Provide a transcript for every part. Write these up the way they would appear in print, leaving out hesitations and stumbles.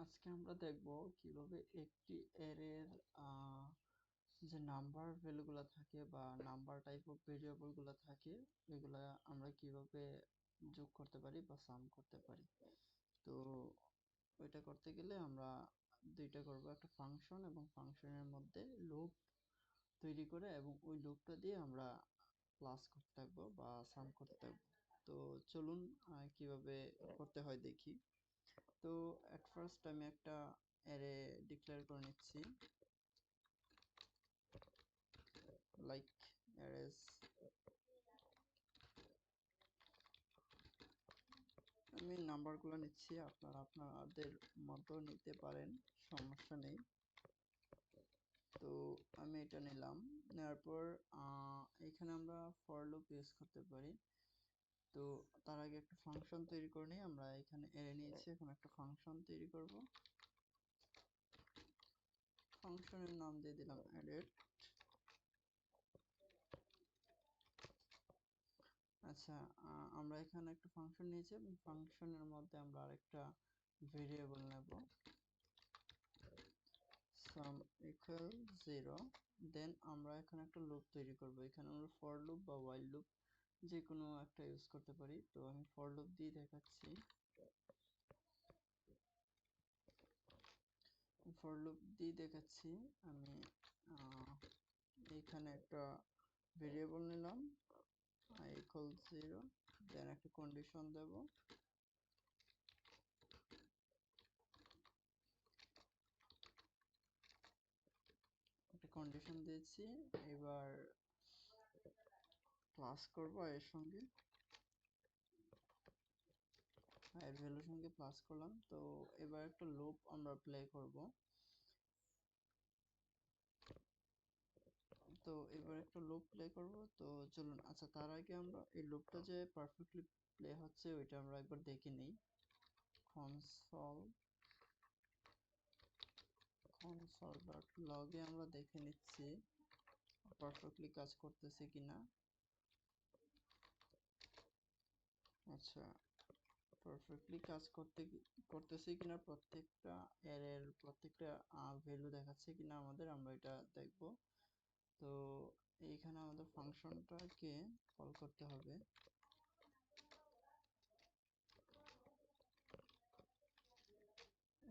আজকে আমরা দেখব কিভাবে একটি অ্যারের যে নাম্বার ভ্যালুগুলো থাকে বা নাম্বার টাইপ অফ ভেরিয়েবলগুলো থাকে এগুলা আমরা কিভাবে যোগ করতে পারি বা সাম করতে পারি। তো ওইটা করতে গেলে আমরা দুইটা করব, একটা ফাংশন এবং ফাংশনের মধ্যে লুপ তৈরি করে এবং ওই লুপটা দিয়ে আমরা প্লাস করতে থাকবো বা সাম করতে থাকবো। তো চলুন কিভাবে করতে হয় দেখি। তো এট ফার্স্ট আমি একটা অ্যারে ডিক্লেয়ার করে নিচ্ছি, লাইক অ্যারেস। আমি নাম্বারগুলো নিচ্ছি, আপনারা আপনাদের মতো নিতে পারেন, সমস্যা নেই। তো আমি এটা নিলাম, নেওয়ার পর এখানে আমরা ফর লুপ ইউজ করতে পারি। তো তার আগে একটা ফাংশন তৈরি করে নিই। আমরা এখানে অ্যারে নিয়েছি, এখন একটা ফাংশন তৈরি করব। ফাংশনের নাম দিয়ে দিলাম অ্যাডেড। আচ্ছা, আমরা এখানে একটা ফাংশন নিয়েছি এবং ফাংশনের মধ্যে আমরা আরেকটা ভেরিয়েবল নেব, sum equal 0। দেন আমরা এখানে একটা লুপ তৈরি করব। এখানে আমরা ফর লুপ বা while লুপ যে কোনো একটা ইউজ করতে পারি। তো আমি ফর লুপ দিয়ে দেখাচ্ছি। আমি এখানে একটা ভেরিয়েবল নিলাম i equal 0, দেন একটা কন্ডিশন দেব। একটা কন্ডিশন দিয়েছি, এবার প্লাস করব এর সঙ্গে, এর ভ্যালুর সঙ্গে প্লাস করলাম। তো এবার একটা লুপ আমরা প্লে করব। তো চলুন, আচ্ছা তার আগে আমরা এই লুপটা যে পারফেক্টলি প্লে হচ্ছে ওইটা আমরা একবার দেখে নিই। console.log এ আমরা দেখে নিচ্ছি পারফেক্টলি কাজ করতেছে কিনা। আচ্ছা, পারফেক্টলি কাজ করতেছে কিনা, প্রত্যেকটা অ্যারের প্রত্যেকটা ভ্যালু দেখাচ্ছে কিনা আমরা এটা দেখব। তো এইখানে আমাদের ফাংশনটাকে কল করতে হবে।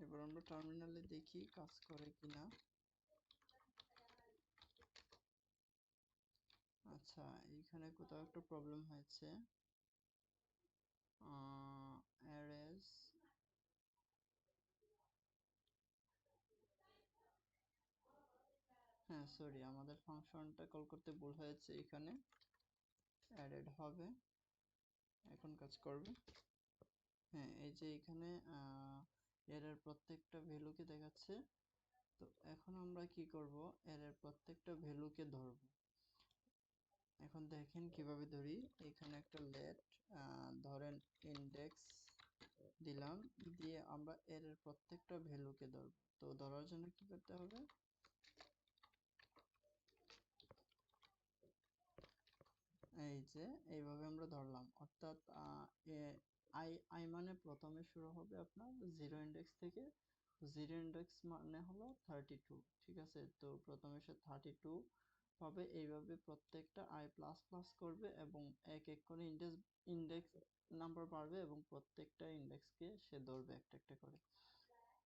এবার আমরা টার্মিনালে দেখি কাজ করে কিনা। আচ্ছা, এইখানে কোথাও একটা প্রবলেম হয়েছে। অ্যারেস, হ্যাঁ সরি, আমাদের ফাংশনটা কল করতে ভুল হয়েছে। এখানে অ্যাডেড হবে, এখন কাজ করবে। হ্যাঁ, এই যে এখানে এর প্রত্যেকটা ভ্যালুকে দেখাচ্ছে। তো এখন আমরা কি করব, এর প্রত্যেকটা ভ্যালুকে ধরব। এখন দেখেন কিভাবে ধরি। এখানে একটা লেট ধরেন ইন্ডেক্স দিলাম, দিয়ে আমরা এর প্রত্যেকটা ভ্যালুকে ধরব। তো ধরার জন্য কি করতে হবে, এই যে এইভাবে আমরা ধরলাম, অর্থাৎ আই মানে প্রথমে শুরু হবে আপনার 0 ইন্ডেক্স থেকে। 0 ইন্ডেক্স মানে হলো 32, ঠিক আছে। তো প্রথমে সে 32 পাবে, এইভাবে প্রত্যেকটা আই প্লাস প্লাস করবে এবং এক এক করে ইন্ডেক্স নাম্বার বাড়বে এবং প্রত্যেকটা ইন্ডেক্সকে সে ধরবে একটা একটা করে।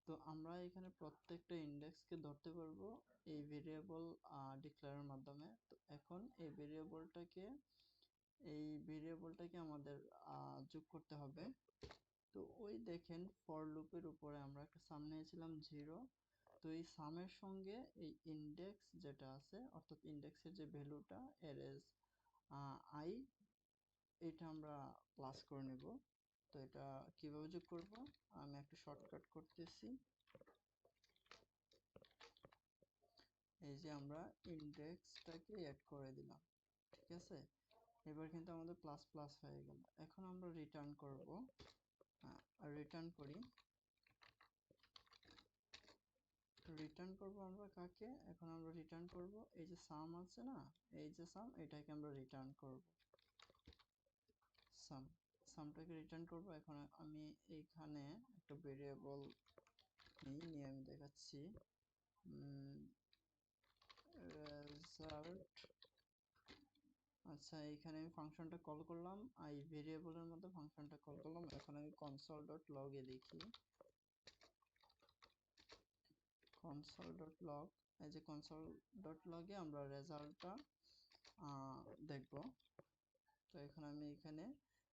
তো আমরা এখানে প্রত্যেকটা ইন্ডেক্সকে ধরতে পারবো এই ভেরিয়েবল ডিক্লেয়ারের মাধ্যমে। তো এখন এই ভেরিয়েবলটাকে আমাদের যোগ করতে হবে। তো ওই দেখেন ফর লুপের উপরে আমরা একটা সাম নিয়েছিলাম 0। তো এই সামের সঙ্গে এই ইন্ডেক্স যেটা আছে, অর্থাৎ ইন্ডেক্সের যে ভ্যালুটা এর আই, এটা আমরা প্লাস করে নেব। তো এটা কিভাবে যোগ করব, আমি একটা শর্টকাট করতেছি। এই যে আমরা ইন্ডেক্সটাকে অ্যাড করে দিলাম, ঠিক আছে। এবার কিন্তু আমাদের প্লাস প্লাস হয়ে গেল। এখন আমরা রিটার্ন করব, আমরা কাকে, এখন আমরা রিটার্ন করব এই যে সাম আছে না, এই যে সাম, এটাকে আমরা রিটার্ন করব। সামটাকে রিটার্ন করব। এখন আমি এইখানে একটা ভেরিয়েবল নিই, নিয়ে আমি দেখাচ্ছি রেজাল্ট। আচ্ছা, এখানে আমি ফাংশনটা কল করলাম, এই ভেরিয়েবলের মধ্যে ফাংশনটা কল করলাম। এখন আমি console.log এ দেখি, console.log, এই যে console.log এ আমরা রেজাল্টটা দেখব। তো এখন আমি এখানে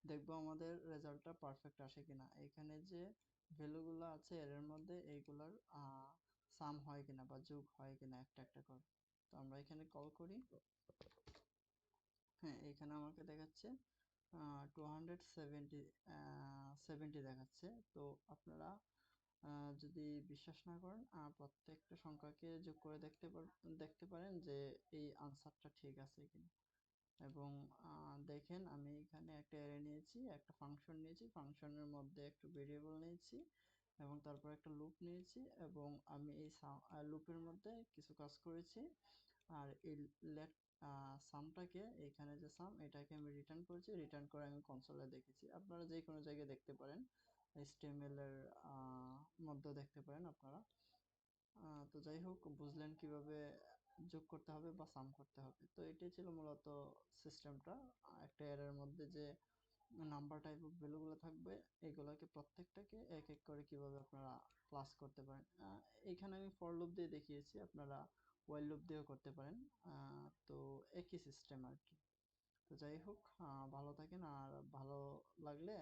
দেখব আমাদের রেজাল্টটা পারফেক্ট আসে কিনা। এখানে যে ভ্যালুগুলো আছে এর মধ্যে এইগুলার সাম হয় কিনা বা যোগ হয় কিনা একটা একটা করে। তো আমরা এখানে কল করি। হ্যাঁ, এখানে আমাকে দেখাচ্ছে 270 দেখাচ্ছে। তো আপনারা যদি বিশ্বাস না করেন, প্রত্যেকটা সংখ্যাকে যোগ করে দেখতে পারেন যে এই আনসারটা ঠিক আছে কিনা। এবং দেখেন, আমি এখানে একটা অ্যারে নিয়েছি, একটা ফাংশন নিয়েছি, ফাংশনের মধ্যে একটা ভেরিয়েবল নিয়েছি এবং তারপর একটা লুপ নিয়েছি, এবং আমি এই লুপের মধ্যে কিছু কাজ করেছি। আর এই লেট সামটাকে, এখানে যে সাম, এটাকে আমি রিটার্ন করেছি, রিটার্ন করে আমি কনসোলে দেখেছি। আপনারা যে কোনো জায়গায় দেখতে পারেন, HTML এর মধ্যে দেখতে পারেন আপনারা। তো যাই হোক, বুঝলেন কিভাবে যোগ করতে হবে বা সাম করতে হবে। তো এটাই ছিল মূলত সিস্টেমটা। একটা এর মধ্যে যে নাম্বার টাইপ অফ ভ্যালুগুলো থাকবে, এগুলোকে প্রত্যেকটাকে এক এক করে কিভাবে আপনারা প্লাস করতে পারেন। এখানে আমি ফর লুপ দিয়ে দেখিয়েছি, আপনারা ওয়াইল লুপ দিয়েও করতে পারেন। তো একই সিস্টেম আর কি। তো যাই হোক, ভালো থাকেন, আর ভালো লাগলে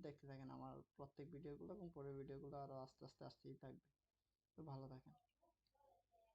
দেখতে থাকেন আমার প্রত্যেক ভিডিওগুলো, এবং পরের ভিডিওগুলো আরো আস্তে আস্তে আসতেই থাকবে। তো ভালো থাকেন।